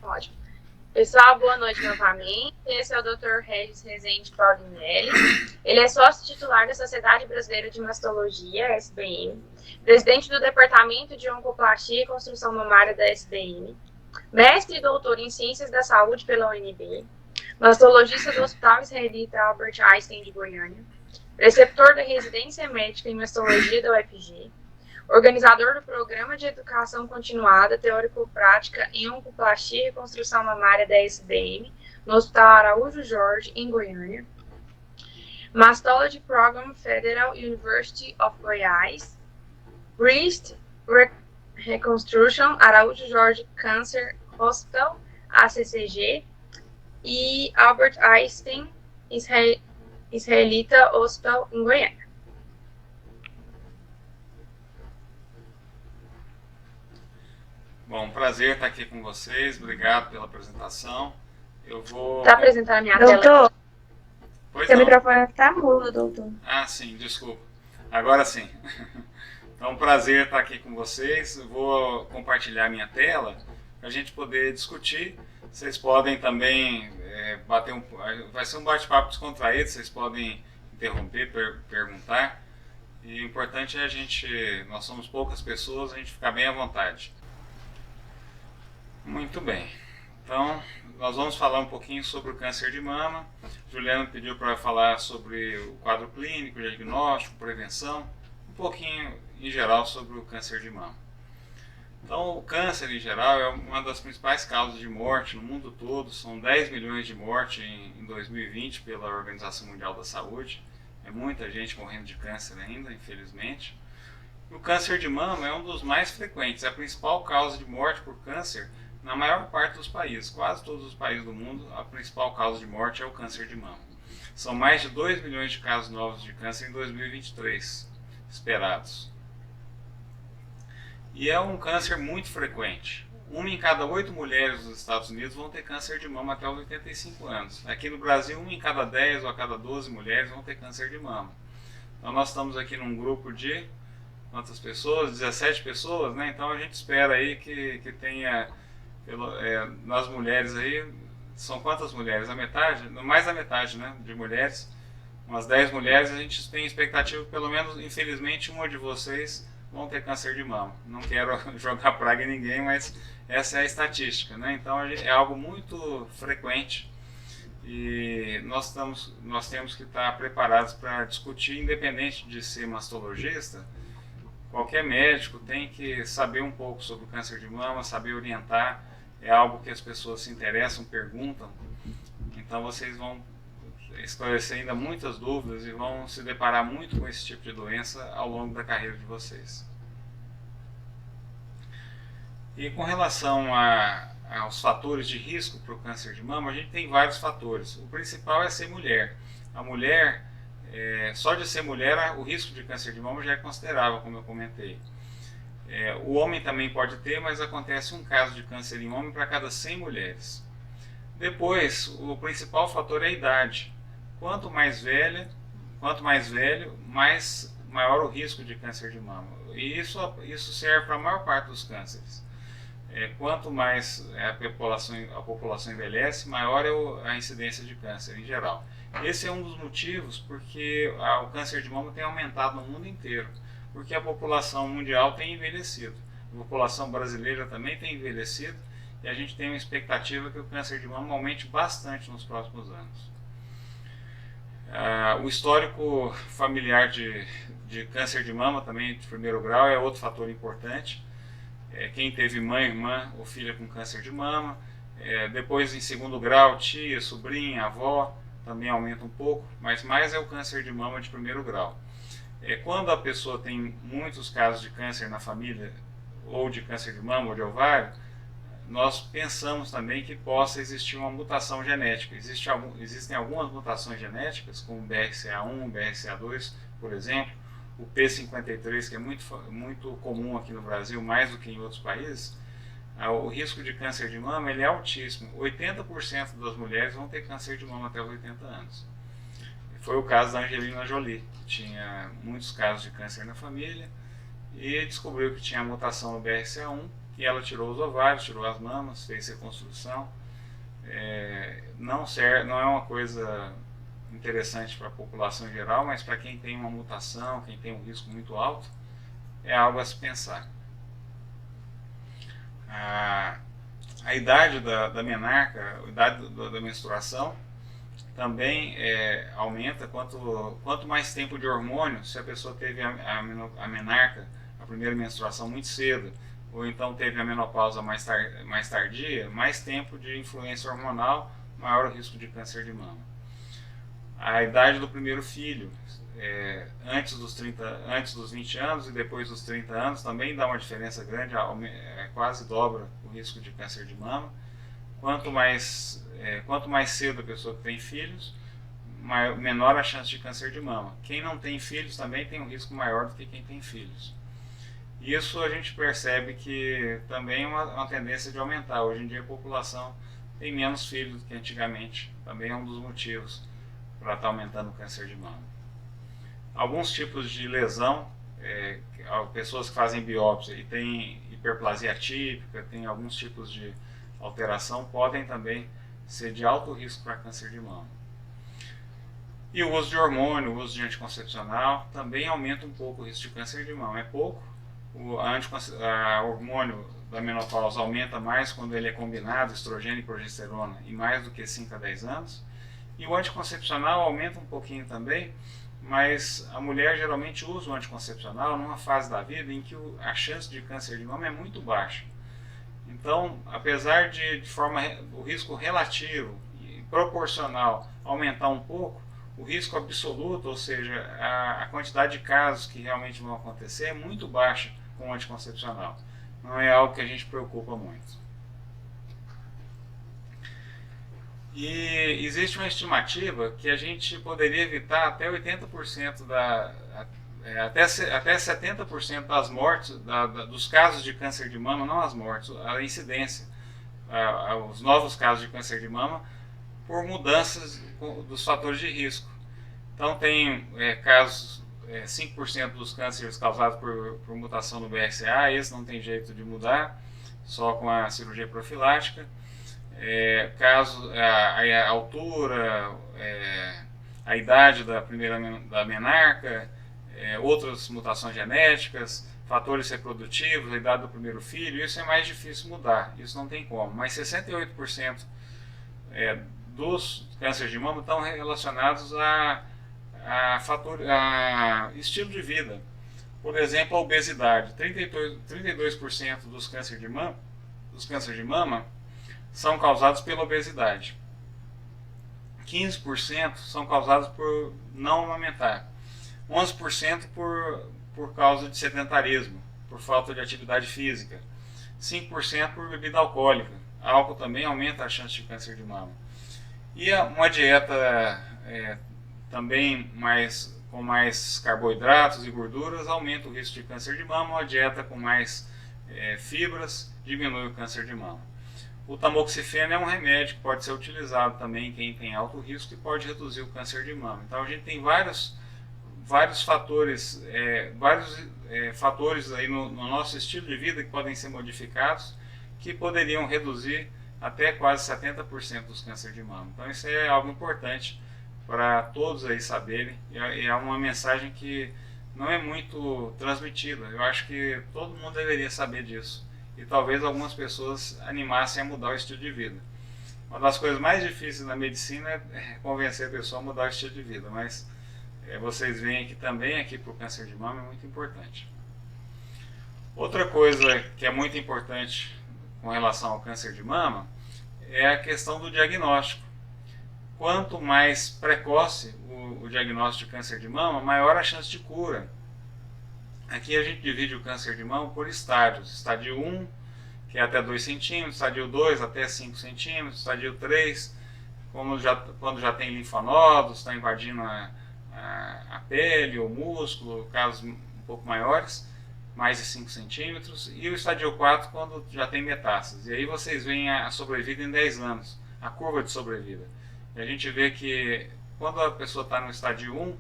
Ótimo. Pessoal, boa noite novamente. Esse é o Dr. Regis Rezende Paulinelli. Ele é sócio titular da Sociedade Brasileira de Mastologia, SBM, presidente do Departamento de Oncoplastia e Construção Mamária da SBM, mestre e doutor em Ciências da Saúde pela UNB, mastologista do Hospital Israelita Albert Einstein de Goiânia, preceptor da Residência Médica em Mastologia da UFG, organizador do Programa de Educação Continuada Teórico-Prática em Oncoplastia e Reconstrução Mamária da SBM, no Hospital Araújo Jorge, em Goiânia, Mastology Program Federal University of Goiás, Breast Reconstruction Araújo Jorge Cancer Hospital, ACCG, e Albert Einstein Israelita Hospital, em Goiânia. Bom, prazer estar aqui com vocês, obrigado pela apresentação. Eu vou... Tá apresentando a minha doutor, tela? Pois seu não. microfone está mudo, doutor. Ah, sim, desculpa. Agora sim. Então, prazer estar aqui com vocês. Eu vou compartilhar minha tela para a gente poder discutir. Vocês podem também bater um... Vai ser um bate-papo descontraído, vocês podem interromper, perguntar. E o importante é nós somos poucas pessoas, a gente ficar bem à vontade. Muito bem, então nós vamos falar um pouquinho sobre o câncer de mama. Juliana pediu para falar sobre o quadro clínico, diagnóstico, prevenção, um pouquinho em geral sobre o câncer de mama. Então o câncer em geral é uma das principais causas de morte no mundo todo, são 10 milhões de mortes em 2020 pela Organização Mundial da Saúde, é muita gente morrendo de câncer ainda, infelizmente. O câncer de mama é um dos mais frequentes, é a principal causa de morte por câncer na maior parte dos países, quase todos os países do mundo, a principal causa de morte é o câncer de mama. São mais de 2 milhões de casos novos de câncer em 2023 esperados. E é um câncer muito frequente. 1 em cada 8 mulheres nos Estados Unidos vão ter câncer de mama até os 85 anos. Aqui no Brasil, 1 em cada 10 ou a cada 12 mulheres vão ter câncer de mama. Então nós estamos aqui num grupo de quantas pessoas? 17 pessoas, né? Então a gente espera aí que tenha... nas mulheres aí, são quantas mulheres? A metade? Mais da metade, né, de mulheres, umas 10 mulheres, a gente tem expectativa que pelo menos, infelizmente, uma de vocês vão ter câncer de mama. Não quero jogar praga em ninguém, mas essa é a estatística, né? Então é algo muito frequente e nós temos que estar preparados para discutir, independente de ser mastologista. Qualquer médico tem que saber um pouco sobre o câncer de mama, saber orientar. É algo que as pessoas se interessam, perguntam. Então vocês vão esclarecer ainda muitas dúvidas e vão se deparar muito com esse tipo de doença ao longo da carreira de vocês. E com relação aos fatores de risco para o câncer de mama, a gente tem vários fatores. O principal é ser mulher. A mulher, só de ser mulher, o risco de câncer de mama já é considerável, como eu comentei. O homem também pode ter, mas acontece um caso de câncer em homem para cada 100 mulheres. Depois, o principal fator é a idade. Quanto mais velho, maior o risco de câncer de mama. E isso serve para a maior parte dos cânceres. Quanto mais a população envelhece, maior é a incidência de câncer em geral. Esse é um dos motivos porque o câncer de mama tem aumentado no mundo inteiro. Porque a população mundial tem envelhecido. A população brasileira também tem envelhecido e a gente tem uma expectativa que o câncer de mama aumente bastante nos próximos anos. O histórico familiar de câncer de mama, também de primeiro grau, é outro fator importante. Quem teve mãe, irmã ou filha com câncer de mama. Depois, em segundo grau, tia, sobrinha, avó, também aumenta um pouco, mas mais é o câncer de mama de primeiro grau. Quando a pessoa tem muitos casos de câncer na família, ou de câncer de mama ou de ovário, nós pensamos também que possa existir uma mutação genética. Existem algumas mutações genéticas, como o BRCA1, BRCA2, por exemplo, o P53, que é muito comum aqui no Brasil, mais do que em outros países. O risco de câncer de mama ele é altíssimo. 80% das mulheres vão ter câncer de mama até os 80 anos. Foi o caso da Angelina Jolie, que tinha muitos casos de câncer na família e descobriu que tinha a mutação no BRCA1 e ela tirou os ovários, tirou as mamas, fez reconstrução. Não é uma coisa interessante para a população em geral, mas para quem tem uma mutação, quem tem um risco muito alto, é algo a se pensar. A idade da menarca, a idade da menstruação, também aumenta quanto mais tempo de hormônio, se a pessoa teve a menarca, a primeira menstruação muito cedo, ou então teve a menopausa mais tardia, mais tempo de influência hormonal, maior o risco de câncer de mama. A idade do primeiro filho, antes dos 20 anos e depois dos 30 anos, também dá uma diferença grande, quase dobra o risco de câncer de mama. Quanto mais cedo a pessoa tem filhos, menor a chance de câncer de mama. Quem não tem filhos também tem um risco maior do que quem tem filhos. Isso a gente percebe que também é uma tendência de aumentar. Hoje em dia a população tem menos filhos do que antigamente. Também é um dos motivos para estar aumentando o câncer de mama. Alguns tipos de lesão, pessoas que fazem biópsia e têm hiperplasia atípica, tem alguns tipos de alteração, podem também ser de alto risco para câncer de mama. E o uso de hormônio, o uso de anticoncepcional, também aumenta um pouco o risco de câncer de mama. É pouco, o hormônio da menopausa aumenta mais quando ele é combinado, estrogênio e progesterona, e mais do que 5 a 10 anos. E o anticoncepcional aumenta um pouquinho também, mas a mulher geralmente usa o anticoncepcional numa fase da vida em que a chance de câncer de mama é muito baixa. Então, apesar de o risco relativo e proporcional aumentar um pouco, o risco absoluto, ou seja, a quantidade de casos que realmente vão acontecer, é muito baixa com o anticoncepcional. Não é algo que a gente preocupa muito. E existe uma estimativa que a gente poderia evitar até 80% até 70% das mortes, dos casos de câncer de mama, não as mortes, a incidência, os novos casos de câncer de mama, por mudanças dos fatores de risco. Então tem casos, 5% dos cânceres causados por mutação no BRCA, esse não tem jeito de mudar, só com a cirurgia profilática. A altura, a idade da menarca, outras mutações genéticas, fatores reprodutivos, a idade do primeiro filho, isso é mais difícil mudar, isso não tem como. Mas 68% dos cânceres de mama estão relacionados a estilo de vida. Por exemplo, a obesidade. 32% dos cânceres de mama são causados pela obesidade. 15% são causados por não amamentar. 11% por causa de sedentarismo, por falta de atividade física. 5% por bebida alcoólica. Álcool também aumenta a chance de câncer de mama. E uma dieta também com mais carboidratos e gorduras aumenta o risco de câncer de mama. Uma dieta com mais fibras diminui o câncer de mama. O tamoxifeno é um remédio que pode ser utilizado também em quem tem alto risco e pode reduzir o câncer de mama. Então a gente tem vários fatores, fatores aí no nosso estilo de vida que podem ser modificados, que poderiam reduzir até quase 70% dos cânceres de mama. Então isso é algo importante para todos aí saberem, e é uma mensagem que não é muito transmitida. Eu acho que todo mundo deveria saber disso. E talvez algumas pessoas animassem a mudar o estilo de vida. Uma das coisas mais difíceis na medicina é convencer a pessoa a mudar o estilo de vida, mas vocês veem que também aqui para o câncer de mama é muito importante. Outra coisa que é muito importante com relação ao câncer de mama é a questão do diagnóstico. Quanto mais precoce o diagnóstico de câncer de mama, maior a chance de cura. Aqui a gente divide o câncer de mama por estádios. Estádio 1, que é até 2 centímetros, estádio 2 até 5 centímetros, estádio 3, quando já tem linfonodos, está invadindo a pele, o músculo, casos um pouco maiores, mais de 5 centímetros, e o estádio 4 quando já tem metástases. E aí vocês veem a sobrevida em 10 anos, a curva de sobrevida. E a gente vê que quando a pessoa está no estádio 1,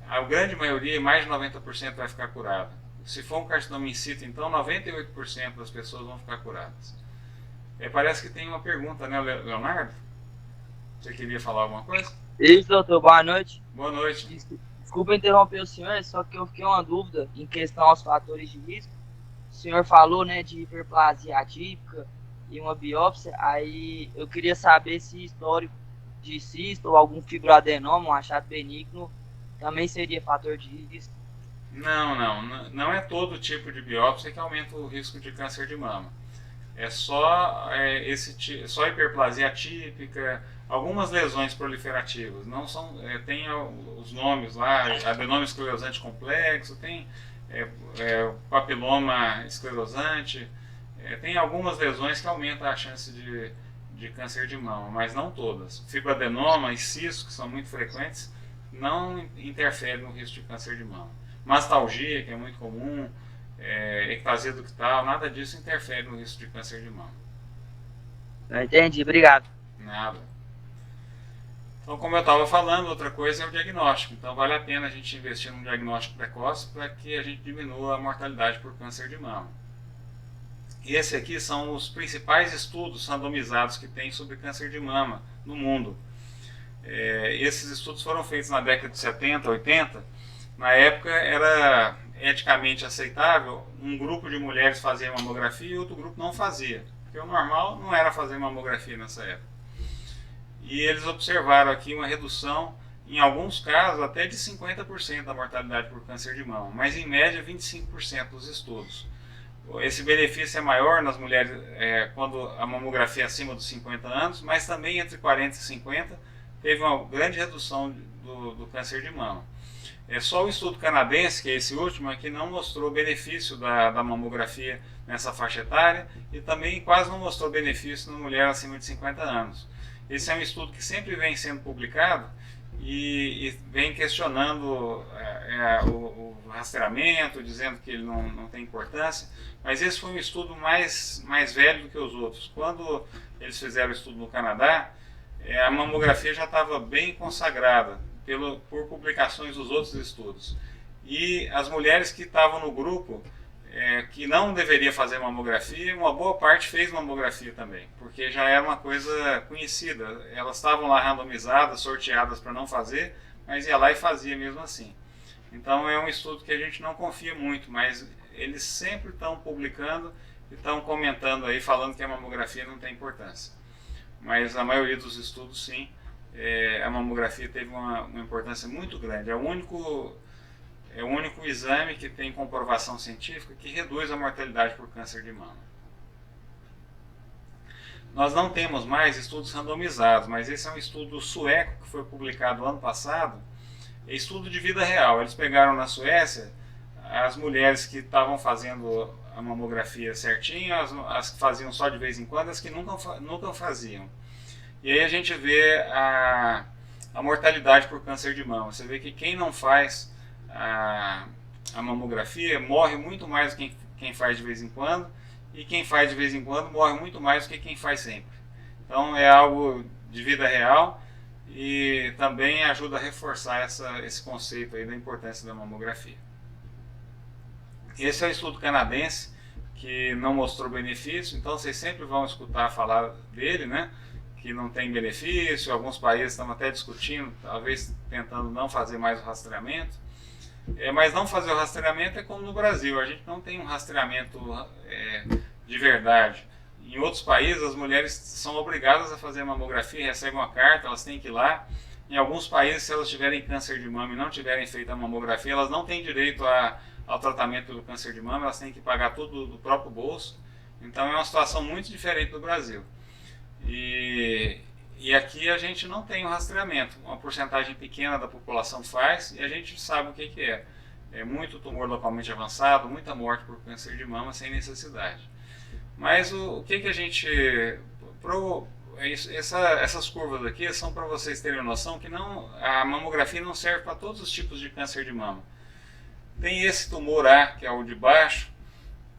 a grande maioria, mais de 90%, vai ficar curada. Se for um carcinoma in situ, então 98% das pessoas vão ficar curadas. Parece que tem uma pergunta, né, Leonardo? Você queria falar alguma coisa? Isso, doutor, boa noite. Boa noite. Desculpa interromper o senhor, só que eu fiquei uma dúvida em questão aos fatores de risco. O senhor falou, né, de hiperplasia atípica e uma biópsia, aí eu queria saber se histórico de cisto ou algum fibroadenoma, um achado benigno, também seria fator de risco. Não é todo tipo de biópsia que aumenta o risco de câncer de mama. É só só hiperplasia atípica, algumas lesões proliferativas. Não são, tem os nomes lá, adenoma esclerosante complexo, tem papiloma esclerosante, tem algumas lesões que aumentam a chance de câncer de mama, mas não todas. Fibroadenoma e cisto, que são muito frequentes, não interferem no risco de câncer de mama. Mastalgia, que é muito comum, ectasia ductal, nada disso interfere no risco de câncer de mama. Entendi, obrigado. Nada. Então, como eu estava falando, outra coisa é o diagnóstico. Então, vale a pena a gente investir num diagnóstico precoce para que a gente diminua a mortalidade por câncer de mama. E esse aqui são os principais estudos randomizados que tem sobre câncer de mama no mundo. Esses estudos foram feitos na década de 70, 80. Na época era eticamente aceitável um grupo de mulheres fazer mamografia e outro grupo não fazia, porque o normal não era fazer mamografia nessa época. E eles observaram aqui uma redução, em alguns casos, até de 50% da mortalidade por câncer de mama, mas em média 25% dos estudos. Esse benefício é maior nas mulheres quando a mamografia é acima dos 50 anos, mas também entre 40 e 50 teve uma grande redução do câncer de mama. É só o estudo canadense, que é esse último, que não mostrou benefício da mamografia nessa faixa etária e também quase não mostrou benefício na mulher acima de 50 anos. Esse é um estudo que sempre vem sendo publicado e vem questionando o rastreamento, dizendo que ele não tem importância, mas esse foi um estudo mais velho do que os outros. Quando eles fizeram o estudo no Canadá, a mamografia já estava bem consagrada por publicações dos outros estudos. E as mulheres que estavam no grupo que não deveria fazer mamografia, uma boa parte fez mamografia também, porque já era uma coisa conhecida. Elas estavam lá randomizadas, sorteadas para não fazer, mas ia lá e fazia mesmo assim. Então é um estudo que a gente não confia muito, mas eles sempre estão publicando e estão comentando aí, falando que a mamografia não tem importância. Mas a maioria dos estudos, sim, a mamografia teve uma importância muito grande. É o único exame que tem comprovação científica que reduz a mortalidade por câncer de mama. Nós não temos mais estudos randomizados, mas esse é um estudo sueco que foi publicado ano passado. É estudo de vida real. Eles pegaram na Suécia as mulheres que estavam fazendo a mamografia certinho, as que faziam só de vez em quando, as que nunca faziam. E aí a gente vê a mortalidade por câncer de mama. Você vê que quem não faz a mamografia morre muito mais do que quem faz de vez em quando, e quem faz de vez em quando morre muito mais do que quem faz sempre. Então é algo de vida real e também ajuda a reforçar esse conceito aí da importância da mamografia. Esse é o estudo canadense que não mostrou benefício, então vocês sempre vão escutar falar dele, né? Que não tem benefício. Alguns países estão até discutindo, talvez tentando não fazer mais o rastreamento. Mas não fazer o rastreamento é como no Brasil, a gente não tem um rastreamento de verdade. Em outros países as mulheres são obrigadas a fazer a mamografia, recebem uma carta, elas têm que ir lá. Em alguns países, se elas tiverem câncer de mama e não tiverem feito a mamografia, elas não têm direito ao tratamento pelo câncer de mama, elas têm que pagar tudo do próprio bolso. Então é uma situação muito diferente do Brasil. E aqui a gente não tem um rastreamento, uma porcentagem pequena da população faz e a gente sabe o que é. É muito tumor localmente avançado, muita morte por câncer de mama sem necessidade. Mas o que a gente... Essas curvas aqui são para vocês terem noção que a mamografia não serve para todos os tipos de câncer de mama. Tem esse tumor A, que é o de baixo,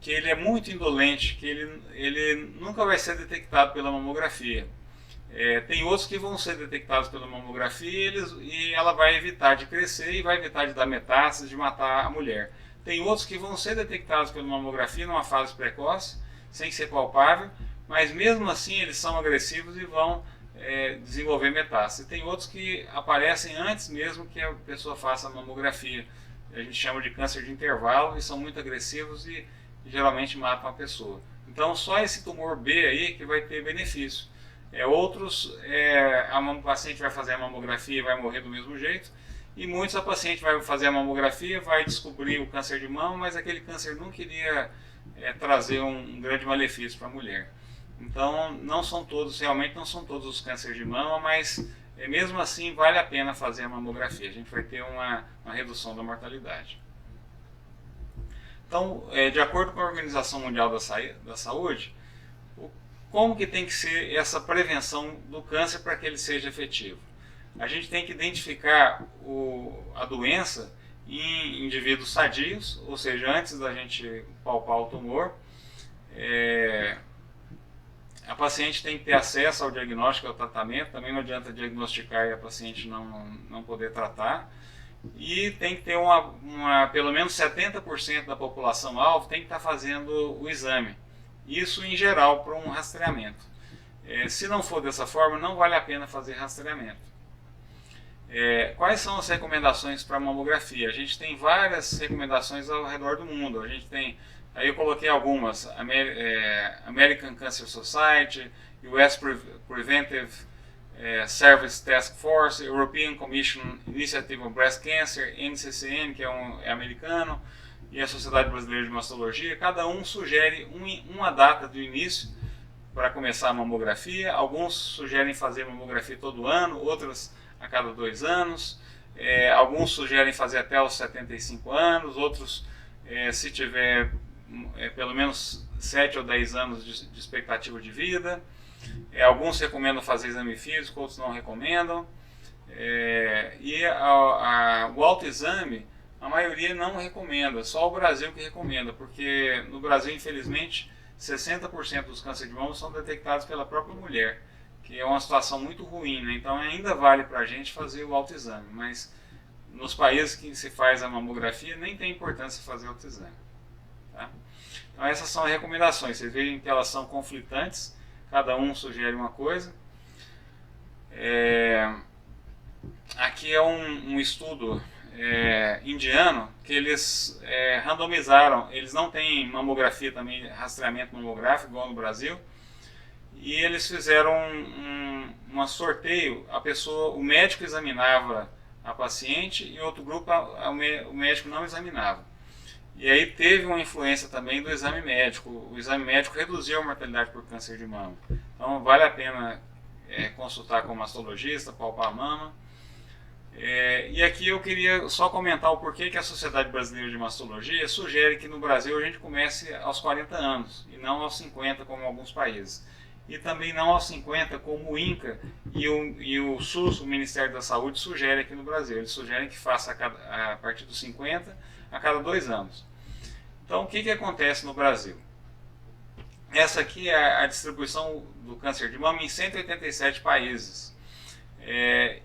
que ele é muito indolente, que ele nunca vai ser detectado pela mamografia. Tem outros que vão ser detectados pela mamografia e ela vai evitar de crescer e vai evitar de dar metástase, de matar a mulher. Tem outros que vão ser detectados pela mamografia numa fase precoce, sem ser palpável, mas mesmo assim eles são agressivos e vão desenvolver metástase. Tem outros que aparecem antes mesmo que a pessoa faça a mamografia. A gente chama de câncer de intervalo e são muito agressivos e geralmente matam a pessoa. Então só esse tumor B aí que vai ter benefício. Outros, a paciente vai fazer a mamografia e vai morrer do mesmo jeito. E muitos a paciente vai fazer a mamografia, vai descobrir o câncer de mama, mas aquele câncer não queria trazer um grande malefício para a mulher. Então, realmente não são todos os cânceres de mama, mas mesmo assim vale a pena fazer a mamografia. A gente vai ter uma redução da mortalidade. Então, de acordo com a Organização Mundial da Saúde, como que tem que ser essa prevenção do câncer para que ele seja efetivo? A gente tem que identificar a doença em indivíduos sadios, ou seja, antes da gente palpar o tumor. A paciente tem que ter acesso ao diagnóstico e ao tratamento, também não adianta diagnosticar e a paciente não poder tratar. E tem que ter pelo menos 70% da população-alvo tem que estar fazendo o exame. Isso em geral para um rastreamento. Se não for dessa forma, não vale a pena fazer rastreamento. Quais são as recomendações para a mamografia? A gente tem várias recomendações ao redor do mundo. A gente tem, aí eu coloquei algumas: American Cancer Society, US Preventive Service Task Force, European Commission Initiative on Breast Cancer, NCCN, que é americano, e a Sociedade Brasileira de Mastologia. Cada um sugere uma data do início para começar a mamografia. Alguns sugerem fazer mamografia todo ano, outras a cada 2 anos. Alguns sugerem fazer até os 75 anos, outros, se tiver pelo menos 7 ou 10 anos de expectativa de vida. Alguns recomendam fazer exame físico, outros não recomendam. O autoexame, a maioria não recomenda, só o Brasil que recomenda, porque no Brasil, infelizmente, 60% dos cânceres de mama são detectados pela própria mulher, que é uma situação muito ruim, né? Então ainda vale para a gente fazer o autoexame, mas nos países que se faz a mamografia nem tem importância fazer o autoexame. Tá? Então essas são as recomendações, vocês veem que elas são conflitantes, cada um sugere uma coisa. Aqui é um estudo indiano que eles randomizaram, eles não têm mamografia também, rastreamento mamográfico igual no Brasil, e eles fizeram um sorteio. O médico examinava a paciente e em outro grupo o médico não examinava. E aí teve uma influência também do exame médico. O exame médico reduziu a mortalidade por câncer de mama. Então vale a pena consultar com o mastologista, palpar a mama. E aqui eu queria só comentar o porquê que a Sociedade Brasileira de Mastologia sugere que no Brasil a gente comece aos 40 anos e não aos 50 como em alguns países. E também não aos 50 como o INCA e o SUS, o Ministério da Saúde, sugere aqui no Brasil. Eles sugerem que faça a partir dos 50 a cada 2 anos. Então o que acontece no Brasil? Essa aqui é a distribuição do câncer de mama em 187 países.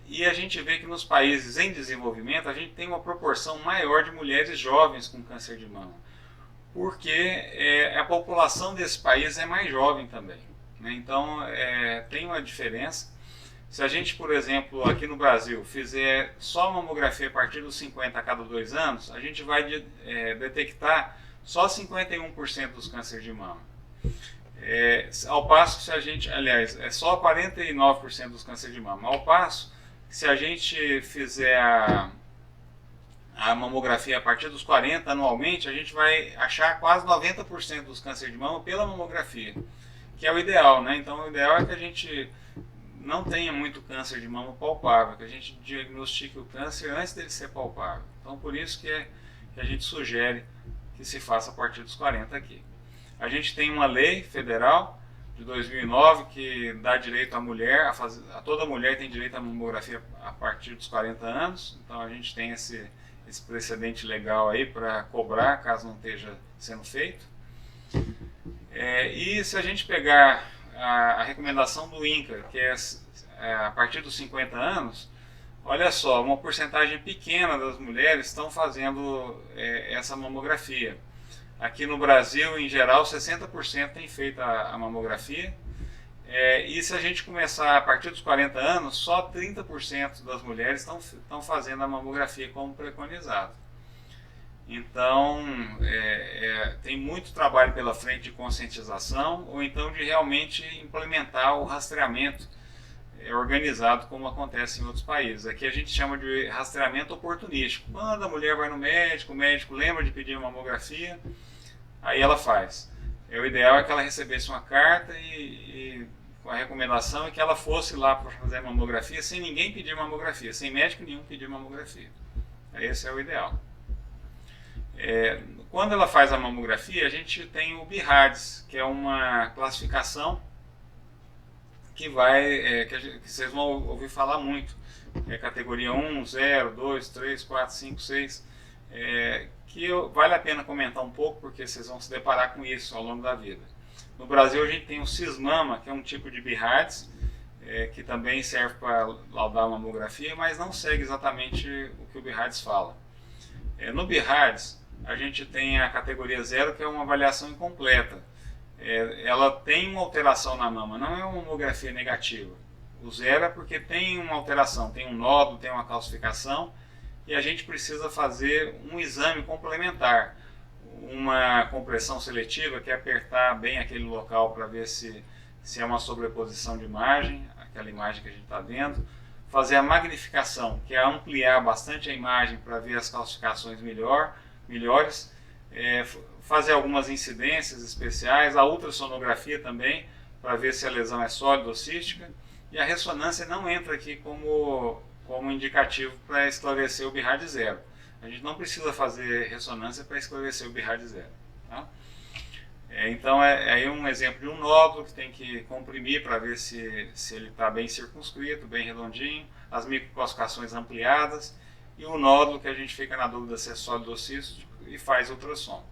E a gente vê que nos países em desenvolvimento a gente tem uma proporção maior de mulheres jovens com câncer de mama, porque a população desse país é mais jovem também, né? Então tem uma diferença. Se a gente, por exemplo, aqui no Brasil fizer só mamografia a partir dos 50 a cada 2 anos, a gente vai detectar só 51% dos cânceres de mama. Ao passo que se a gente, aliás, é só 49% dos cânceres de mama. Ao passo que se a gente fizer a mamografia a partir dos 40 anualmente, a gente vai achar quase 90% dos cânceres de mama pela mamografia, que é o ideal, né? Então o ideal é que a gente não tenha muito câncer de mama palpável, que a gente diagnostique o câncer antes dele ser palpável. Então por isso que a gente sugere que se faça a partir dos 40 aqui. A gente tem uma lei federal de 2009 que dá direito à mulher, toda mulher tem direito à mamografia a partir dos 40 anos. Então a gente tem esse precedente legal aí para cobrar caso não esteja sendo feito. E se a gente pegar a recomendação do INCA, que é a partir dos 50 anos, olha só, uma porcentagem pequena das mulheres estão fazendo essa mamografia. Aqui no Brasil, em geral, 60% tem feito a mamografia. E se a gente começar a partir dos 40 anos, só 30% das mulheres estão fazendo a mamografia como preconizado. Então, tem muito trabalho pela frente de conscientização, ou então de realmente implementar o rastreamento organizado, como acontece em outros países. Aqui a gente chama de rastreamento oportunístico. Quando a mulher vai no médico, o médico lembra de pedir uma mamografia, aí ela faz. O ideal é que ela recebesse uma carta e com a recomendação é que ela fosse lá para fazer a mamografia sem ninguém pedir mamografia, sem médico nenhum pedir mamografia. Esse é o ideal. Quando ela faz a mamografia, a gente tem o BIRADS, que é uma classificação que vocês vão ouvir falar muito. É categoria 1, 0, 2, 3, 4, 5, 6, que vale a pena comentar um pouco, porque vocês vão se deparar com isso ao longo da vida. No Brasil a gente tem o Cismama, que é um tipo de BIRADS, que também serve para laudar a mamografia, mas não segue exatamente o que o BIRADS fala. No BIRADS a gente tem a categoria 0, que é uma avaliação incompleta. Ela tem uma alteração na mama, não é uma mamografia negativa. O 0 é porque tem uma alteração, tem um nódulo, tem uma calcificação, e a gente precisa fazer um exame complementar, uma compressão seletiva, que é apertar bem aquele local para ver se é uma sobreposição de imagem, aquela imagem que a gente está vendo, fazer a magnificação, que é ampliar bastante a imagem para ver as calcificações melhores, fazer algumas incidências especiais, a ultrassonografia também, para ver se a lesão é sólida ou cística, e a ressonância não entra aqui como indicativo para esclarecer o BIRAD 0. A gente não precisa fazer ressonância para esclarecer o BIRAD 0. Tá? Então aí um exemplo de um nódulo que tem que comprimir para ver se ele está bem circunscrito, bem redondinho, as microcalcificações ampliadas, e o nódulo que a gente fica na dúvida se é sólido ou cístico e faz ultrassom.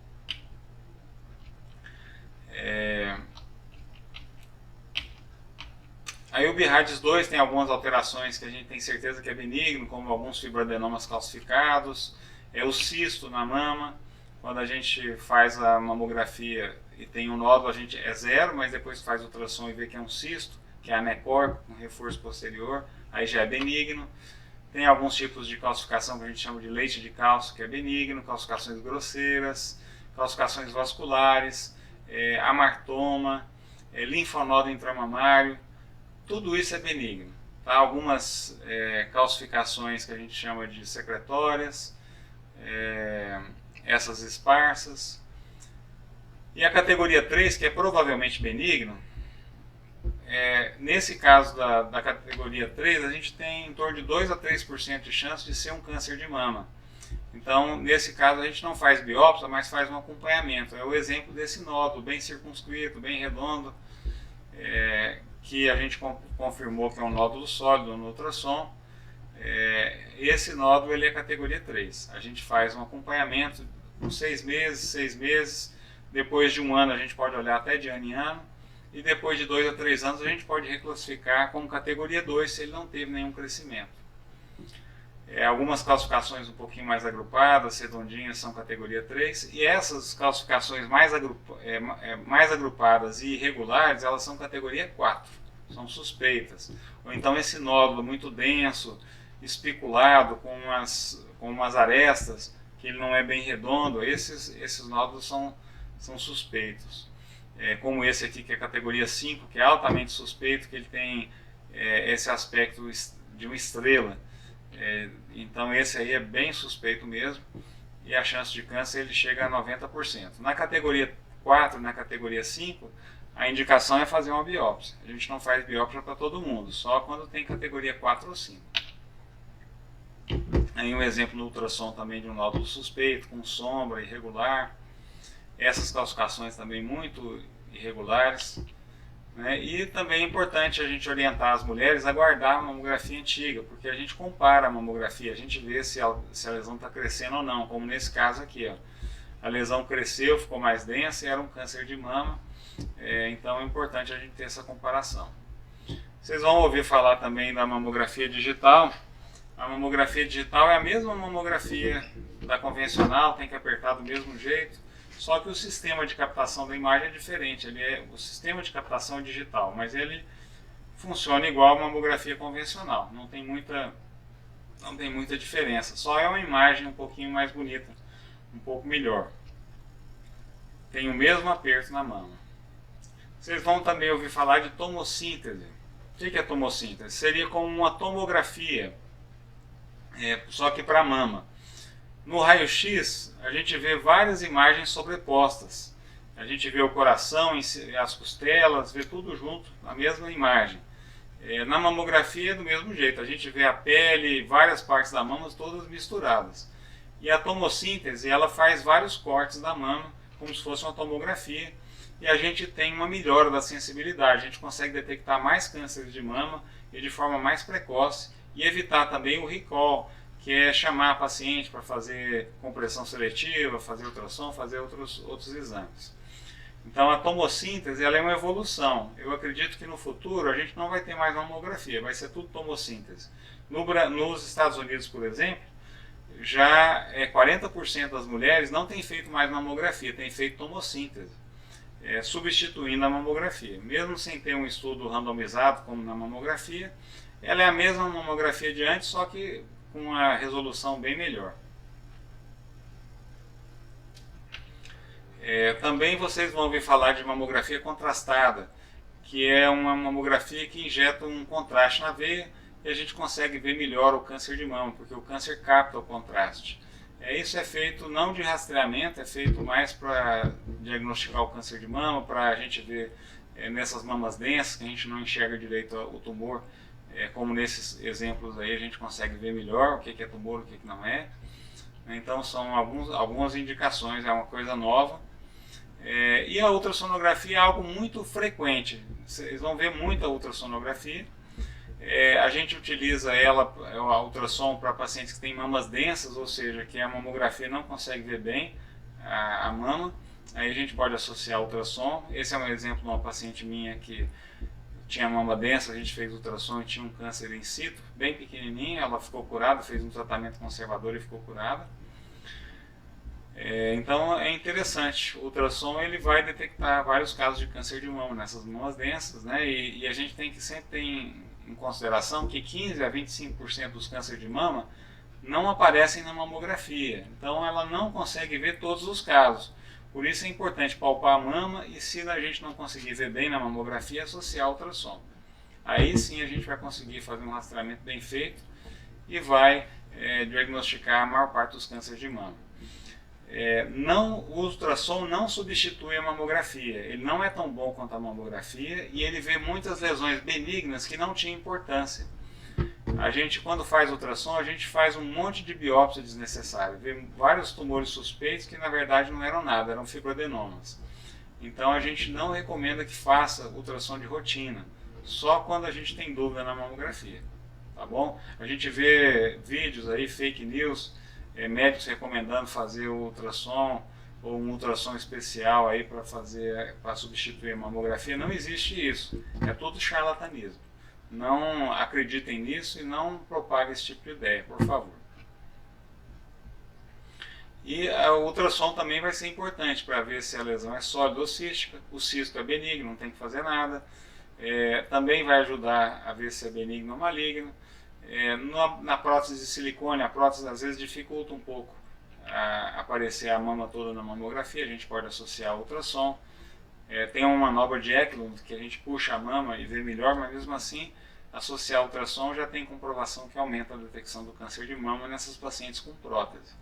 Aí o BIRADS 2 tem algumas alterações que a gente tem certeza que é benigno, como alguns fibroadenomas calcificados, o cisto na mama. Quando a gente faz a mamografia e tem um nódulo, a gente 0, mas depois faz ultrassom e vê que é um cisto, que é anecórpico, com reforço posterior, aí já é benigno. Tem alguns tipos de calcificação que a gente chama de leite de cálcio, que é benigno, calcificações grosseiras, calcificações vasculares, amartoma, linfonodo intramamário, tudo isso é benigno. Tá? Algumas calcificações que a gente chama de secretórias, essas esparsas. E a categoria 3, que é provavelmente benigno, nesse caso da categoria 3, a gente tem em torno de 2 a 3% de chance de ser um câncer de mama. Então, nesse caso, a gente não faz biópsia, mas faz um acompanhamento. É o exemplo desse nódulo, bem circunscrito, bem redondo, que a gente confirmou que é um nódulo sólido no ultrassom. Esse nódulo ele é categoria 3. A gente faz um acompanhamento por 6 meses, depois de um ano a gente pode olhar até de ano em ano, e depois de 2 a 3 anos a gente pode reclassificar como categoria 2 se ele não teve nenhum crescimento. Algumas calcificações um pouquinho mais agrupadas, redondinhas, são categoria 3, e essas calcificações mais agrupadas e irregulares, elas são categoria 4, são suspeitas. Ou então esse nódulo muito denso, espiculado, com umas arestas, que ele não é bem redondo, esses nódulos são suspeitos. Como esse aqui, que é categoria 5, que é altamente suspeito, que ele tem esse aspecto de uma estrela. Então esse aí é bem suspeito mesmo, e a chance de câncer ele chega a 90%. Na categoria 4, na categoria 5, a indicação é fazer uma biópsia. A gente não faz biópsia para todo mundo, só quando tem categoria 4 ou 5. Aí um exemplo no ultrassom também de um nódulo suspeito, com sombra, irregular. Essas calcificações também muito irregulares. E também é importante a gente orientar as mulheres a guardar a mamografia antiga, porque a gente compara a mamografia, a gente vê se a lesão está crescendo ou não, como nesse caso aqui. A lesão cresceu, ficou mais densa e era um câncer de mama, então é importante a gente ter essa comparação. Vocês vão ouvir falar também da mamografia digital. A mamografia digital é a mesma mamografia da convencional, tem que apertar do mesmo jeito, só que o sistema de captação da imagem é diferente. O sistema de captação é digital, mas ele funciona igual a mamografia convencional, não tem muita diferença, só é uma imagem um pouquinho mais bonita, um pouco melhor. Tem o mesmo aperto na mama. Vocês vão também ouvir falar de tomossíntese. O que é tomossíntese? Seria como uma tomografia, só que para a mama. No raio-x, a gente vê várias imagens sobrepostas. A gente vê o coração, as costelas, vê tudo junto, a mesma imagem. Na mamografia é do mesmo jeito, a gente vê a pele, várias partes da mama todas misturadas. E a tomossíntese, ela faz vários cortes da mama, como se fosse uma tomografia, e a gente tem uma melhora da sensibilidade, a gente consegue detectar mais cânceres de mama e de forma mais precoce, e evitar também o recall, que é chamar a paciente para fazer compressão seletiva, fazer ultrassom, fazer outros exames. Então a tomossíntese ela é uma evolução. Eu acredito que no futuro a gente não vai ter mais mamografia, vai ser tudo tomossíntese. Nos Estados Unidos, por exemplo, já 40% das mulheres não têm feito mais mamografia, têm feito tomossíntese, substituindo a mamografia. Mesmo sem ter um estudo randomizado como na mamografia, ela é a mesma mamografia de antes, só que com uma resolução bem melhor. Também vocês vão ouvir falar de mamografia contrastada, que é uma mamografia que injeta um contraste na veia e a gente consegue ver melhor o câncer de mama, porque o câncer capta o contraste. Isso é feito não de rastreamento, é feito mais para diagnosticar o câncer de mama, para a gente ver nessas mamas densas, que a gente não enxerga direito o tumor, como nesses exemplos aí a gente consegue ver melhor o que é tumor, o que não é. Então são algumas indicações, é uma coisa nova. E a ultrassonografia é algo muito frequente, vocês vão ver muita ultrassonografia. A gente utiliza a ultrassom para pacientes que têm mamas densas, ou seja, que a mamografia não consegue ver bem a mama, aí a gente pode associar a ultrassom. Esse é um exemplo de uma paciente minha que tinha mama densa, a gente fez ultrassom e tinha um câncer in situ, bem pequenininho, ela ficou curada, fez um tratamento conservador e ficou curada. Então é interessante, o ultrassom ele vai detectar vários casos de câncer de mama nessas mamas densas, né? E a gente tem que sempre ter em consideração que 15 a 25% dos cânceres de mama não aparecem na mamografia, então ela não consegue ver todos os casos. Por isso é importante palpar a mama e, se a gente não conseguir ver bem na mamografia, associar ao ultrassom. Aí sim a gente vai conseguir fazer um rastreamento bem feito e vai diagnosticar a maior parte dos cânceres de mama. O ultrassom não substitui a mamografia, ele não é tão bom quanto a mamografia e ele vê muitas lesões benignas que não tinham importância. A gente, quando faz ultrassom, a gente faz um monte de biópsia desnecessária, vê vários tumores suspeitos que na verdade não eram nada, eram fibroadenomas. Então a gente não recomenda que faça ultrassom de rotina, só quando a gente tem dúvida na mamografia, tá bom? A gente vê vídeos aí, fake news, médicos recomendando fazer o ultrassom ou um ultrassom especial aí para substituir a mamografia. Não existe isso, é tudo charlatanismo. Não acreditem nisso e não propaguem esse tipo de ideia, por favor. E o ultrassom também vai ser importante para ver se a lesão é sólida ou cística. O cisto é benigno, não tem que fazer nada. Também vai ajudar a ver se é benigno ou maligno. Na prótese de silicone, a prótese às vezes dificulta um pouco aparecer a mama toda na mamografia, a gente pode associar ao ultrassom. Tem uma manobra de Eklund que a gente puxa a mama e vê melhor, mas mesmo assim associar ao ultrassom já tem comprovação que aumenta a detecção do câncer de mama nessas pacientes com prótese.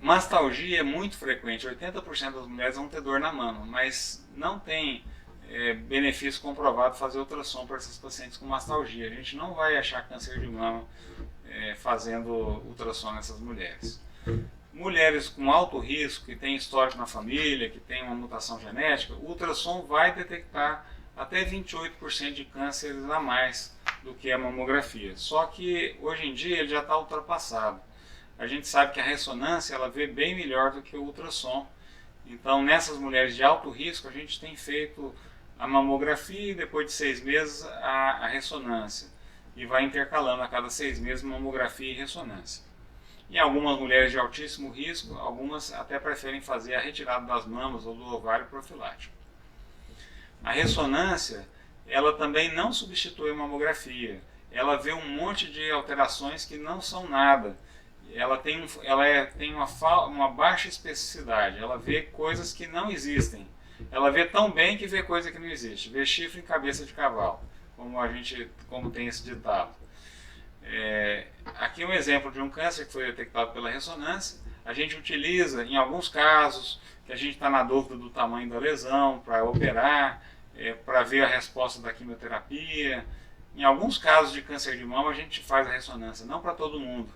Mastalgia é muito frequente, 80% das mulheres vão ter dor na mama, mas não tem benefício comprovado fazer ultrassom para essas pacientes com mastalgia. A gente não vai achar câncer de mama fazendo ultrassom nessas mulheres. Mulheres com alto risco, que têm histórico na família, que têm uma mutação genética, o ultrassom vai detectar até 28% de cânceres a mais do que a mamografia. Só que hoje em dia ele já está ultrapassado. A gente sabe que a ressonância ela vê bem melhor do que o ultrassom. Então nessas mulheres de alto risco a gente tem feito a mamografia e depois de 6 meses a ressonância. e vai intercalando a cada 6 meses mamografia e ressonância. Em algumas mulheres de altíssimo risco, algumas até preferem fazer a retirada das mamas ou do ovário profilático. A ressonância, ela também não substitui a mamografia. Ela vê um monte de alterações que não são nada. Ela tem uma baixa especificidade. Ela vê coisas que não existem. Ela vê tão bem que vê coisa que não existe. Vê chifre em cabeça de cavalo, como tem esse ditado. Aqui um exemplo de um câncer que foi detectado pela ressonância. A gente utiliza, em alguns casos, que a gente está na dúvida do tamanho da lesão, para operar, para ver a resposta da quimioterapia. Em alguns casos de câncer de mama, a gente faz a ressonância, não para todo mundo.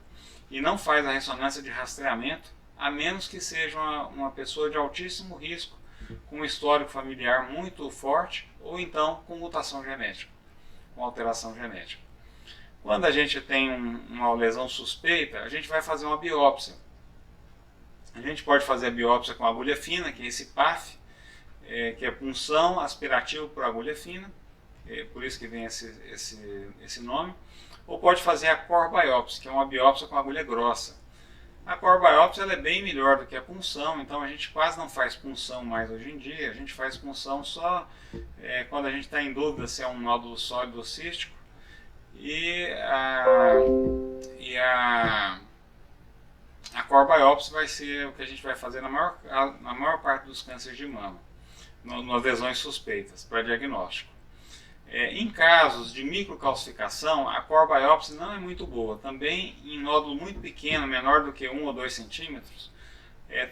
E não faz a ressonância de rastreamento, a menos que seja uma pessoa de altíssimo risco, com um histórico familiar muito forte, ou então com mutação genética, com alteração genética. Quando a gente tem uma lesão suspeita, a gente vai fazer uma biópsia. A gente pode fazer a biópsia com agulha fina, que é esse PAF, que é punção aspirativo por agulha fina, por isso que vem esse nome. Ou pode fazer a core biopsy, que é uma biópsia com agulha grossa. A core biopsy ela é bem melhor do que a punção, então a gente quase não faz punção mais hoje em dia. A gente faz punção só quando a gente está em dúvida se é um nódulo sólido ou cístico. E a core biopsy vai ser o que a gente vai fazer na maior parte dos cânceres de mama, nas lesões suspeitas, para diagnóstico. Em casos de microcalcificação, a core biopsy não é muito boa. Também em nódulo muito pequeno, menor do que 1 ou 2 centímetros,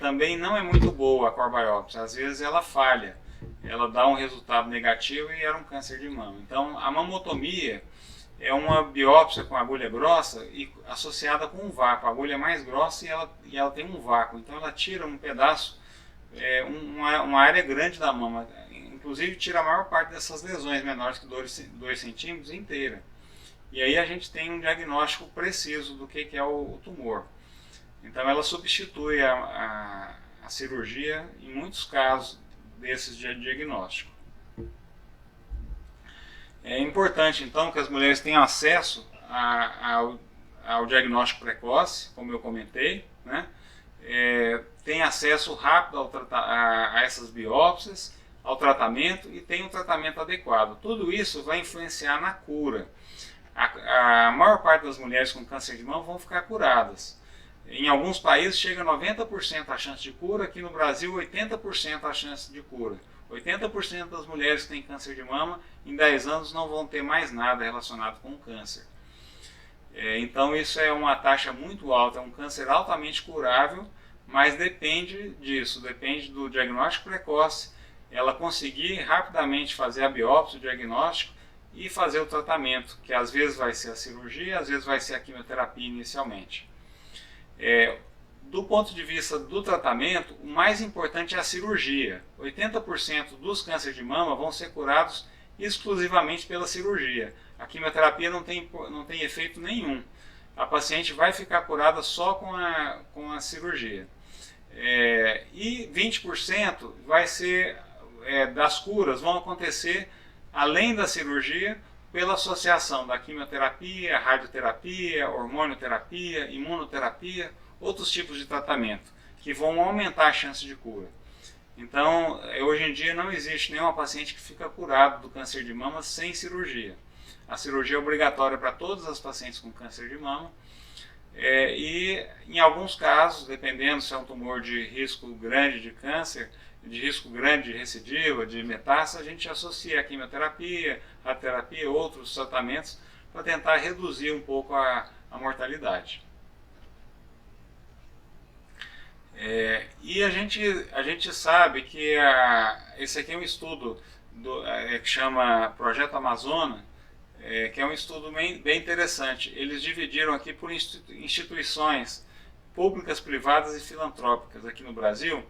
também não é muito boa a core biopsy. Às vezes ela falha, ela dá um resultado negativo e era um câncer de mama. Então a mamotomia é uma biópsia com agulha grossa e associada com um vácuo. A agulha é mais grossa e ela tem um vácuo, então ela tira um pedaço, uma área grande da mama. Inclusive tira a maior parte dessas lesões menores que 2 centímetros inteira. E aí a gente tem um diagnóstico preciso do que é o tumor. Então ela substitui a cirurgia em muitos casos desses de diagnóstico. É importante então que as mulheres tenham acesso ao diagnóstico precoce, como eu comentei, né? Tenham acesso rápido a essas biópsias, ao tratamento e tem um tratamento adequado. Tudo isso vai influenciar na cura. A maior parte das mulheres com câncer de mama vão ficar curadas. Em alguns países chega a 90% a chance de cura, aqui no Brasil 80% a chance de cura. 80% das mulheres que têm câncer de mama em 10 anos não vão ter mais nada relacionado com o câncer. Então isso é uma taxa muito alta, é um câncer altamente curável, mas depende disso, depende do diagnóstico precoce, ela conseguir rapidamente fazer a biópsia, o diagnóstico e fazer o tratamento, que às vezes vai ser a cirurgia, às vezes vai ser a quimioterapia inicialmente. Do ponto de vista do tratamento, o mais importante é a cirurgia. 80% dos cânceres de mama vão ser curados exclusivamente pela cirurgia. A quimioterapia não tem efeito nenhum. A paciente vai ficar curada só com a cirurgia. E 20% vai ser das curas vão acontecer além da cirurgia pela associação da quimioterapia, radioterapia, hormonioterapia, imunoterapia, outros tipos de tratamento que vão aumentar a chance de cura. Então, hoje em dia não existe nenhuma paciente que fica curado do câncer de mama sem cirurgia. A cirurgia é obrigatória para todas as pacientes com câncer de mama. E em alguns casos, dependendo se é um tumor de risco grande de câncer, de risco grande de recidiva, de metástase, a gente associa a quimioterapia, radioterapia, outros tratamentos para tentar reduzir um pouco a mortalidade. E a gente sabe que esse aqui é um estudo que chama Projeto Amazônia, que é um estudo bem interessante. Eles dividiram aqui por instituições públicas, privadas e filantrópicas aqui no Brasil,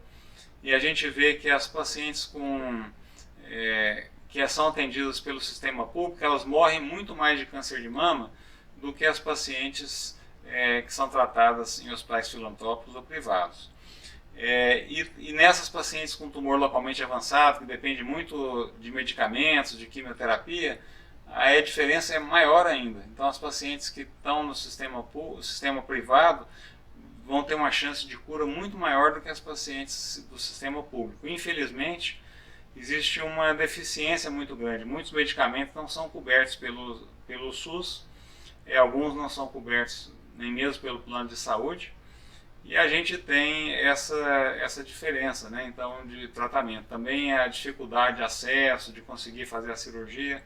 e a gente vê que as pacientes que são atendidas pelo sistema público, elas morrem muito mais de câncer de mama do que as pacientes que são tratadas em hospitais filantrópicos ou privados. E nessas pacientes com tumor localmente avançado, que depende muito de medicamentos, de quimioterapia, aí a diferença é maior ainda. Então as pacientes que estão no sistema privado vão ter uma chance de cura muito maior do que as pacientes do sistema público. Infelizmente, existe uma deficiência muito grande. Muitos medicamentos não são cobertos pelo SUS, alguns não são cobertos nem mesmo pelo plano de saúde, e a gente tem essa diferença, né, então, de tratamento. Também a dificuldade de acesso, de conseguir fazer a cirurgia,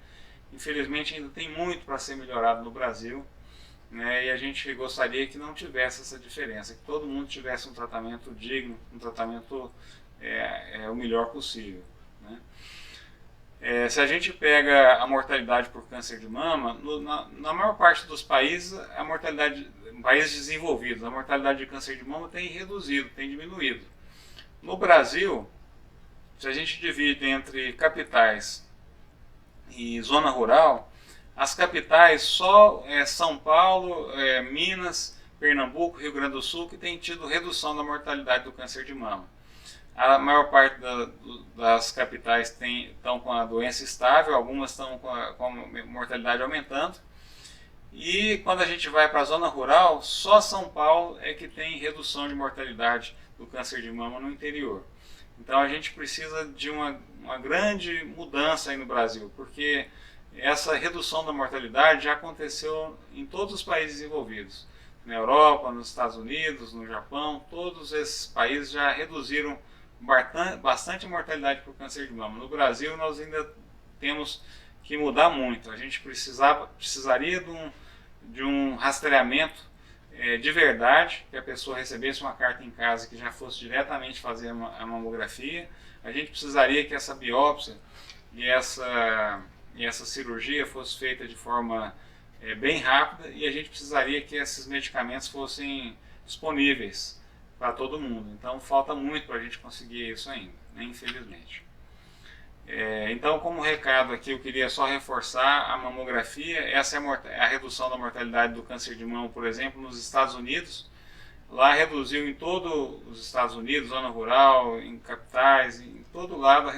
infelizmente ainda tem muito para ser melhorado no Brasil, né, e a gente gostaria que não tivesse essa diferença, que todo mundo tivesse um tratamento digno, um tratamento o melhor possível. Se a gente pega a mortalidade por câncer de mama, na maior parte dos países, a mortalidade, países desenvolvidos, a mortalidade de câncer de mama tem reduzido, tem diminuído. No Brasil, se a gente divide entre capitais e zona rural, as capitais só São Paulo, Minas, Pernambuco, Rio Grande do Sul, que tem tido redução da mortalidade do câncer de mama. A maior parte das capitais estão com a doença estável, algumas estão com a mortalidade aumentando. E quando a gente vai para a zona rural, só São Paulo é que tem redução de mortalidade do câncer de mama no interior. Então a gente precisa de uma grande mudança aí no Brasil, porque essa redução da mortalidade já aconteceu em todos os países desenvolvidos. Na Europa, nos Estados Unidos, no Japão, todos esses países já reduziram bastante mortalidade por câncer de mama. No Brasil nós ainda temos que mudar muito. A gente precisaria de um rastreamento de verdade, que a pessoa recebesse uma carta em casa que já fosse diretamente fazer a mamografia. A gente precisaria que essa biópsia e essa cirurgia fosse feita de forma bem rápida, e a gente precisaria que esses medicamentos fossem disponíveis para todo mundo. Então falta muito para a gente conseguir isso ainda, né, infelizmente. Então, como recado aqui, eu queria só reforçar a mamografia. Essa é a redução da mortalidade do câncer de mama, por exemplo, nos Estados Unidos. Lá reduziu em todos os Estados Unidos, zona rural, em capitais, em todo lado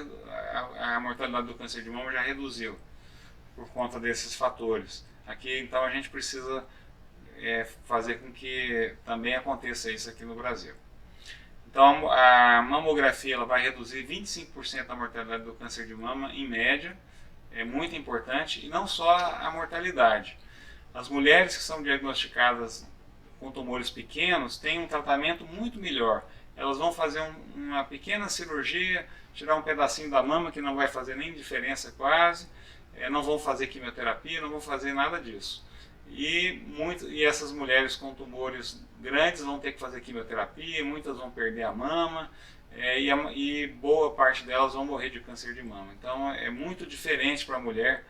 a mortalidade do câncer de mama já reduziu por conta desses fatores. Aqui, então, a gente precisa fazer com que também aconteça isso aqui no Brasil. Então, a mamografia ela vai reduzir 25% da mortalidade do câncer de mama, em média, é muito importante, e não só a mortalidade. As mulheres que são diagnosticadas com tumores pequenos têm um tratamento muito melhor. Elas vão fazer uma pequena cirurgia, tirar um pedacinho da mama que não vai fazer nem diferença quase, não vão fazer quimioterapia, não vão fazer nada disso. E essas mulheres com tumores grandes vão ter que fazer quimioterapia, muitas vão perder a mama, e boa parte delas vão morrer de câncer de mama. Então é muito diferente para a mulher,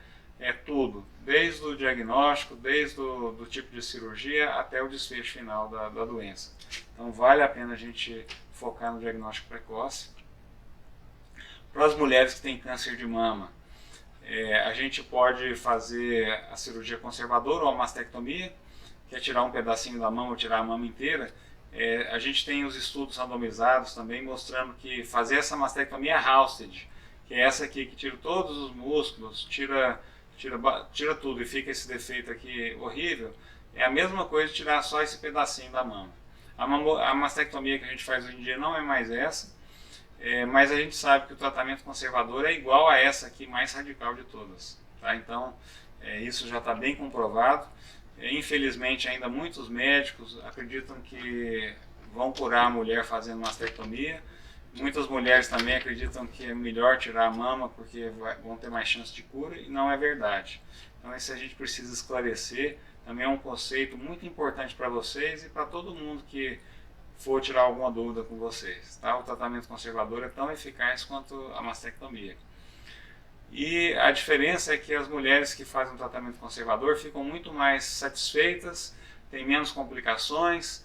tudo, desde o diagnóstico, desde o tipo de cirurgia até o desfecho final da doença. Então vale a pena a gente focar no diagnóstico precoce. Para as mulheres que têm câncer de mama, a gente pode fazer a cirurgia conservadora ou a mastectomia, que é tirar um pedacinho da mama ou tirar a mama inteira. A gente tem os estudos randomizados também mostrando que fazer essa mastectomia Halsted, que é essa aqui que tira todos os músculos, tira tudo e fica esse defeito aqui horrível, é a mesma coisa de tirar só esse pedacinho da mama. A mastectomia que a gente faz hoje em dia não é mais essa, mas a gente sabe que o tratamento conservador é igual a essa aqui, mais radical de todas. Tá? Então, isso já está bem comprovado. Infelizmente, ainda muitos médicos acreditam que vão curar a mulher fazendo mastectomia. Muitas mulheres também acreditam que é melhor tirar a mama porque vão ter mais chance de cura, e não é verdade. Então, isso a gente precisa esclarecer. Também é um conceito muito importante para vocês e para todo mundo que for tirar alguma dúvida com vocês. Tá? O tratamento conservador é tão eficaz quanto a mastectomia. E a diferença é que as mulheres que fazem um tratamento conservador ficam muito mais satisfeitas, têm menos complicações,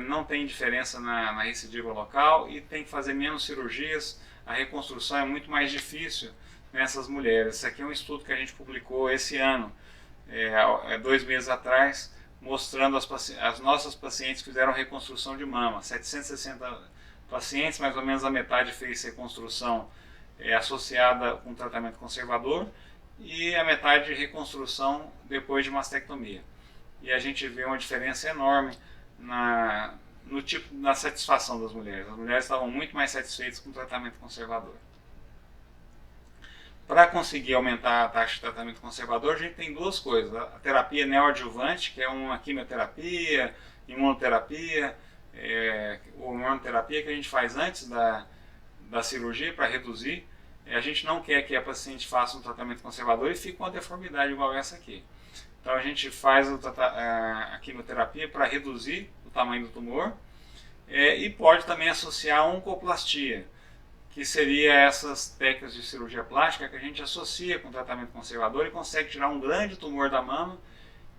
não tem diferença na recidiva local e tem que fazer menos cirurgias. A reconstrução é muito mais difícil nessas mulheres. Esse aqui é um estudo que a gente publicou esse ano, 2 meses atrás, mostrando as nossas pacientes que fizeram reconstrução de mama. 760 pacientes, mais ou menos a metade fez reconstrução associada com tratamento conservador, e a metade de reconstrução depois de mastectomia. E a gente vê uma diferença enorme no tipo, na satisfação das mulheres. As mulheres estavam muito mais satisfeitas com o tratamento conservador. Para conseguir aumentar a taxa de tratamento conservador, a gente tem duas coisas. A terapia neoadjuvante, que é uma quimioterapia, imunoterapia, hormonoterapia que a gente faz antes da cirurgia para reduzir. A gente não quer que a paciente faça um tratamento conservador e fique com uma deformidade igual essa aqui. Então a gente faz a quimioterapia para reduzir o tamanho do tumor e pode também associar a oncoplastia, que seria essas técnicas de cirurgia plástica que a gente associa com o tratamento conservador e consegue tirar um grande tumor da mama,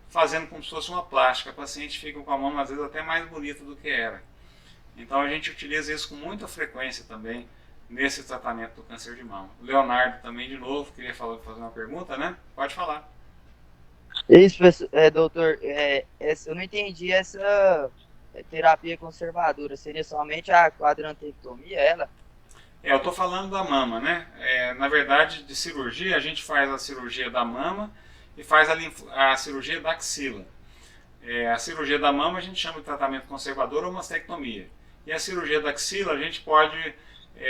fazendo como se fosse uma plástica. A paciente fica com a mama às vezes até mais bonita do que era. Então a gente utiliza isso com muita frequência também nesse tratamento do câncer de mama. O Leonardo também, de novo, queria fazer uma pergunta, né? Pode falar. Isso, doutor, eu não entendi essa terapia conservadora. Seria somente a quadrantectomia, ela? Eu estou falando da mama, né? Na verdade, de cirurgia, a gente faz a cirurgia da mama e faz a cirurgia da axila. A cirurgia da mama a gente chama de tratamento conservador ou mastectomia. E a cirurgia da axila a gente pode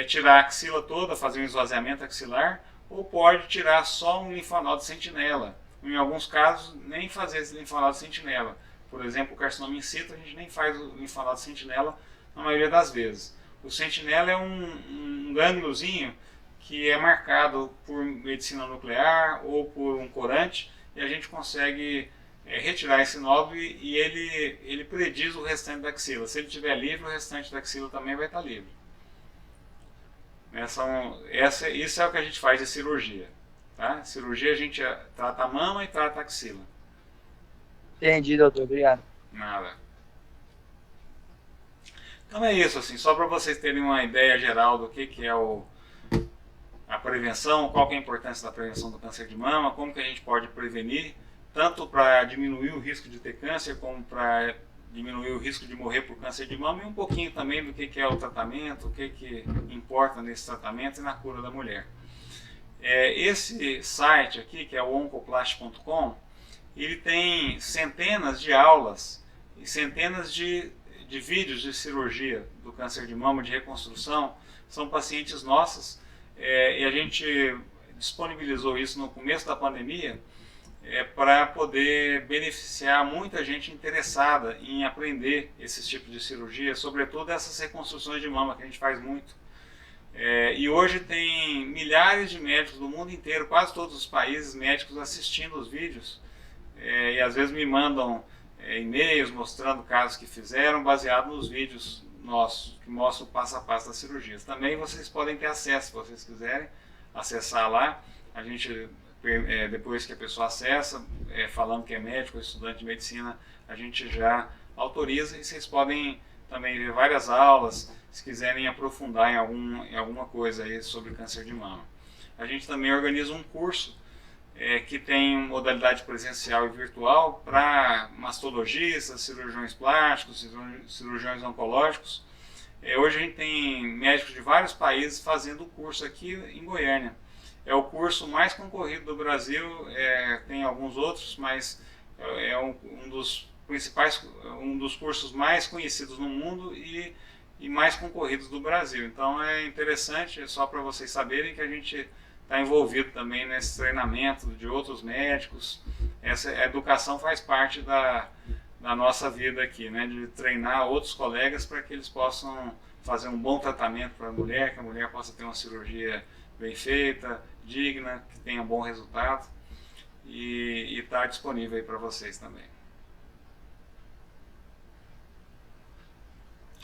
tirar a axila toda, fazer um esvaziamento axilar, ou pode tirar só um linfonodo sentinela. Em alguns casos, nem fazer esse linfonodo sentinela. Por exemplo, o carcinoma in situ, a gente nem faz o linfonodo sentinela na maioria das vezes. O sentinela é um gângliozinho que é marcado por medicina nuclear ou por um corante, e a gente consegue retirar esse nódulo e ele prediz o restante da axila. Se ele estiver livre, o restante da axila também vai estar livre. Isso é o que a gente faz de cirurgia. Tá? Cirurgia a gente trata a mama e trata a axila. Entendi, doutor. Obrigado. Nada. Então é isso, assim, só para vocês terem uma ideia geral do que é a prevenção, qual que é a importância da prevenção do câncer de mama, como que a gente pode prevenir, tanto para diminuir o risco de ter câncer, como para diminuir o risco de morrer por câncer de mama, e um pouquinho também do que é o tratamento, o que importa nesse tratamento e na cura da mulher. Esse site aqui, que é o oncoplast.com, ele tem centenas de aulas e centenas de vídeos de cirurgia do câncer de mama, de reconstrução. São pacientes nossas, e a gente disponibilizou isso no começo da pandemia para poder beneficiar muita gente interessada em aprender esses tipos de cirurgia, sobretudo essas reconstruções de mama que a gente faz muito. E hoje tem milhares de médicos do mundo inteiro, quase todos os países, médicos assistindo os vídeos, e às vezes me mandam e-mails mostrando casos que fizeram, baseado nos vídeos nossos, que mostram o passo a passo das cirurgias. Também vocês podem ter acesso, se vocês quiserem acessar lá. A gente, depois que a pessoa acessa, falando que é médico ou estudante de medicina, a gente já autoriza, e vocês podem também ver várias aulas, se quiserem aprofundar em alguma coisa aí sobre câncer de mama. A gente também organiza um curso que tem modalidade presencial e virtual para mastologistas, cirurgiões plásticos, cirurgiões oncológicos. Hoje a gente tem médicos de vários países fazendo o curso aqui em Goiânia. É o curso mais concorrido do Brasil, tem alguns outros, mas é um dos principais, um dos cursos mais conhecidos no mundo e mais concorridos do Brasil. Então é interessante, é só para vocês saberem que a gente está envolvido também nesse treinamento de outros médicos. Essa educação faz parte da nossa vida aqui, né? De treinar outros colegas para que eles possam fazer um bom tratamento para a mulher, que a mulher possa ter uma cirurgia bem feita, digna, que tenha bom resultado, e está disponível aí para vocês também.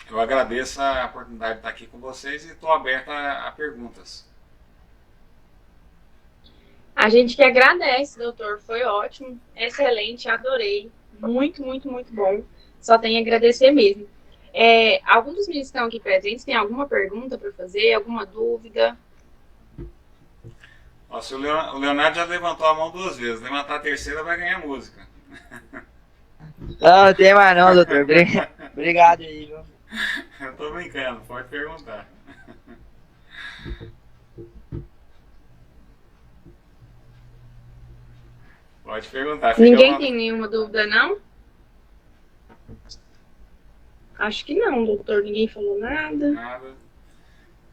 Eu agradeço a oportunidade de estar aqui com vocês e estou aberto a perguntas. A gente que agradece, doutor. Foi ótimo, excelente, adorei. Muito, muito, muito bom. Só tenho a agradecer mesmo. Alguns dos meninos que estão aqui presentes tem alguma pergunta para fazer, alguma dúvida? Nossa, o Leonardo já levantou a mão 2 vezes. Levantar a terceira vai ganhar música. Não tem mais não, doutor. Obrigado aí, viu? Eu tô brincando, pode perguntar. Pode perguntar. Fica Ninguém uma... tem nenhuma dúvida, não? Acho que não, doutor. Ninguém falou nada. Nada.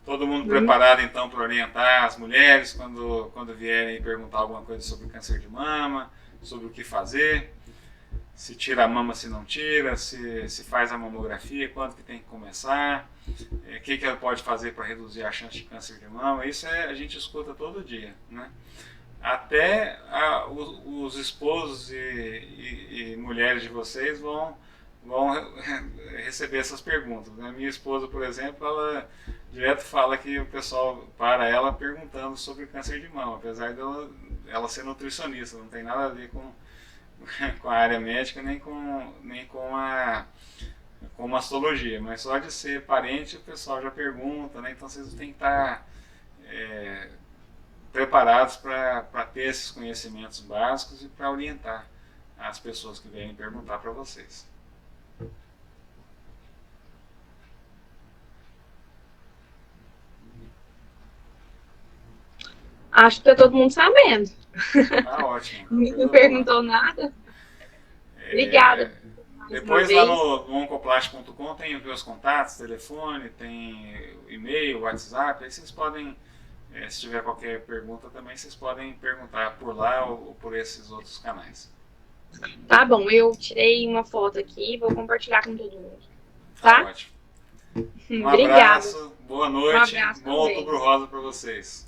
Todo mundo preparado, então, para orientar as mulheres quando vierem perguntar alguma coisa sobre câncer de mama, sobre o que fazer, se tira a mama, se não tira, se faz a mamografia, quando que tem que começar, o que ela pode fazer para reduzir a chance de câncer de mama. Isso a gente escuta todo dia, né? Até os esposos e mulheres de vocês vão receber essas perguntas, né? Minha esposa, por exemplo, ela direto fala que o pessoal para ela perguntando sobre câncer de mama, apesar dela ser nutricionista, não tem nada a ver com a área médica nem com a mastologia, mas só de ser parente o pessoal já pergunta, né? Então vocês têm que estar preparados para ter esses conhecimentos básicos e para orientar as pessoas que vêm perguntar para vocês. Acho que tá todo mundo sabendo. Tá ótimo. Ninguém me perguntou nada. Obrigada. Depois lá no oncoplast.com tem os meus contatos, telefone, tem e-mail, WhatsApp, aí vocês podem, se tiver qualquer pergunta também, vocês podem perguntar por lá ou por esses outros canais. Tá bom, eu tirei uma foto aqui, vou compartilhar com todo mundo. Tá? Ótimo. Um Obrigada. abraço, boa noite, Um abraço bom também. Outubro Rosa para vocês.